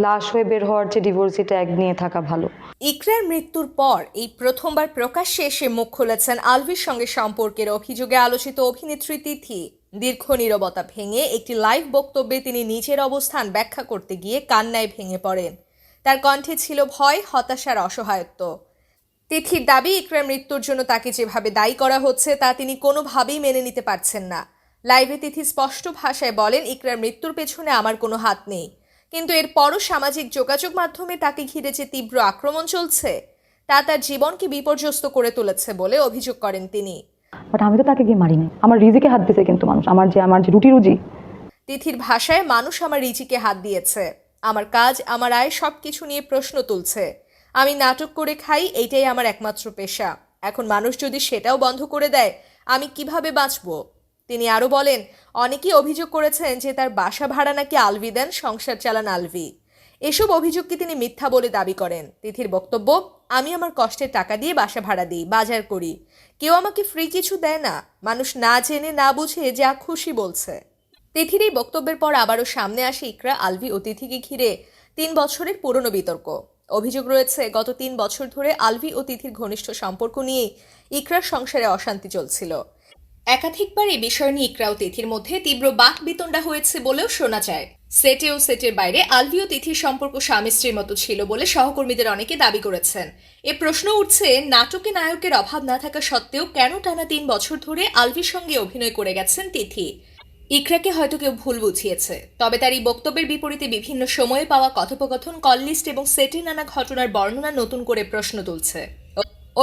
লাশ হয়ে বের হওয়ার যে ডিভোর্সি ট্যাগ নিয়ে থাকা ভালো। ইকরার মৃত্যুর পর এই প্রথমবার প্রকাশ্যে এসে মুখ খুলেছেন আলভির সঙ্গে সম্পর্কের অভিযোগে আলোচিত অভিনেত্রী তিথি। দীর্ঘ নীরবতা ভেঙে একটি লাইভ বক্তব্যে তিনি নিজের অবস্থান ব্যাখ্যা করতে গিয়ে কান্নায় ভেঙে পড়েন। তার কণ্ঠে ছিল ভয়, হতাশার অসহায়ত্ব। তিথির দাবি, ইকরার মৃত্যুর জন্য তাকে যেভাবে দায়ী করা হচ্ছে তা তিনি কোনোভাবেই মেনে নিতে পারছেন না। লাইভে তিথি স্পষ্ট ভাষায় বলেন, ইকরার মৃত্যুর পেছনে আমার কোনো হাত নেই, কিন্তু এরপরও সামাজিক যোগাযোগ মাধ্যমে তাকে ঘিরে যে তীব্র আক্রমণ চলছে তা তার জীবনকে বিপর্যস্ত করে তুলেছে বলে অভিযোগ করেন তিনি। বাট আমি তো তাকে গিয়ে মারিনি, আমার রিজিকে হাত দিয়েছে কিন্তু মানুষ, আমার যে রুটি রুজি। তিথির ভাষায়, মানুষ আমার রিজিকে হাত দিয়েছে, আমার কাজ, আমার আয় সবকিছু নিয়ে প্রশ্ন তুলছে। আমি নাটক করে খাই, এইটাই আমার একমাত্র পেশা। এখন মানুষ যদি সেটাও বন্ধ করে দেয়, আমি কিভাবে বাঁচব? তিনি আরও বলেন, অনেকেই অভিযোগ করেছেন যে তার বাসা ভাড়া নাকি আলভি দেন, সংসার চালান আলভি। এসব অভিযোগকে তিনি মিথ্যা বলে দাবি করেন। তিথির বক্তব্য, আমি আমার কষ্টের টাকা দিয়ে বাসা ভাড়া দিই, বাজার করি, কেউ আমাকে ফ্রি কিছু দেয় না। মানুষ না জেনে না বুঝে যা খুশি বলছে। তিথির এই বক্তব্যের পর আবারও সামনে আসে ইকরা, আলভি ও তিথিকে ঘিরে 3 বছরের পুরনো বিতর্ক। অভিযোগ রয়েছে, গত 3 বছর ধরে আলভি ও তিথির ঘনিষ্ঠ সম্পর্ক নিয়ে ইকরার সংসারে অশান্তি চলছিল। একাধিকবার এই বিষয় নিয়ে ইকরা ও তিথির মধ্যে তীব্র বাক বিতণ্ডা হয়েছে বলেও শোনা যায়। সেটে ও সেটের বাইরে আলভি ও তিথির সম্পর্ক স্বামী স্ত্রীর মতো ছিল বলে সহকর্মীদের অনেকে দাবি করেছেন। এ প্রশ্ন উঠছে, নাটকে নায়কের অভাব না থাকা সত্ত্বেও কেন টানা 3 বছর ধরে আলভির সঙ্গে অভিনয় করে গেছেন তিথি? ইকরাকে হয়তো কেউ ভুল বুঝিয়েছে, তবে তার এই বক্তব্যের বিপরীতে বিভিন্ন সময়ে পাওয়া কথোপকথন, কল লিস্ট এবং সেটে নানা ঘটনার বর্ণনা নতুন করে প্রশ্ন তুলছে।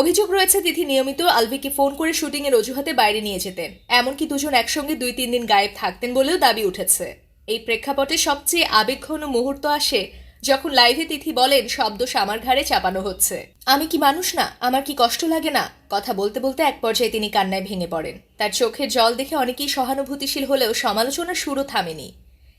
অভিযোগ রয়েছে, তিথি নিয়মিত আলভিকে ফোন করে শুটিংয়ের অজুহাতে বাইরে নিয়ে যেতেন, এমনকি দুজন একসঙ্গে 2-3 দিন গায়েব থাকতেন বলেও দাবি উঠেছে। এই প্রেক্ষাপটে সবচেয়ে আবেগঘন মুহূর্ত আসে যখন লাইভে তিথি বলেন, সব দোষ আমার ঘাড়ে চাপানো হচ্ছে, আমি কি মানুষ না, আমার কি কষ্ট লাগে না? কথা বলতে বলতে এক পর্যায়ে তিনি কান্নায় ভেঙে পড়েন। তার চোখের জল দেখে অনেকেই সহানুভূতিশীল হলেও সমালোচনার সুরও থামেনি।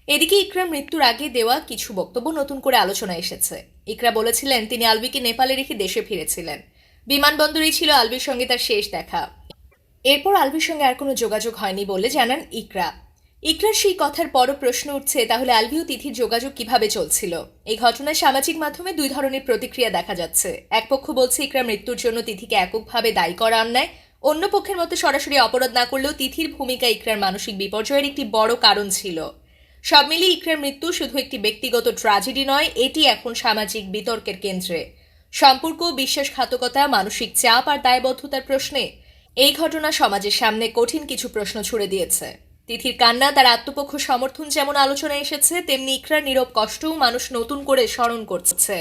এদিকে ইকরার মৃত্যুর আগে দেওয়া কিছু বক্তব্য নতুন করে আলোচনা এসেছে। ইকরা বলেছিলেন, তিনি আলভিকে নেপালে রেখে দেশে ফিরেছিলেন। বিমানবন্দরেই ছিল আলভির সঙ্গে তার শেষ দেখা। এরপর আলভির সঙ্গে আর কোনো যোগাযোগ হয়নি বলে জানান ইকরা। ইকরার সেই কথার পরও প্রশ্ন উঠছে, তাহলে আলভি ও তিথির যোগাযোগ কিভাবে চলছিল? এই ঘটনায় সামাজিক মাধ্যমে 2 ধরনের প্রতিক্রিয়া দেখা যাচ্ছে। এক পক্ষ বলছে, ইকরার মৃত্যুর জন্য তিথিকে এককভাবে দায়ী করা অন্যায়। অন্য পক্ষের মতে, সরাসরি অপরাধ না করলেও তিথির ভূমিকা ইকরার মানসিক বিপর্যয়ের একটি বড় কারণ ছিল। সব মিলিয়ে ইকরার মৃত্যু শুধু একটি ব্যক্তিগত ট্র্যাজেডি নয়, এটি এখন সামাজিক বিতর্কের কেন্দ্রে। সম্পর্ক, বিশ্বাসঘাতকতা, মানসিক চাপ আর দায়বদ্ধতার প্রশ্নে এই ঘটনা সমাজের সামনে কঠিন কিছু প্রশ্ন ছুড়ে দিয়েছে। তিথির কান্না, তার আত্মপক্ষ সমর্থন যেমন আলোচনায় এসেছে, তেমনি ইকরার নীরব কষ্টও মানুষ নতুন করে স্মরণ করছে।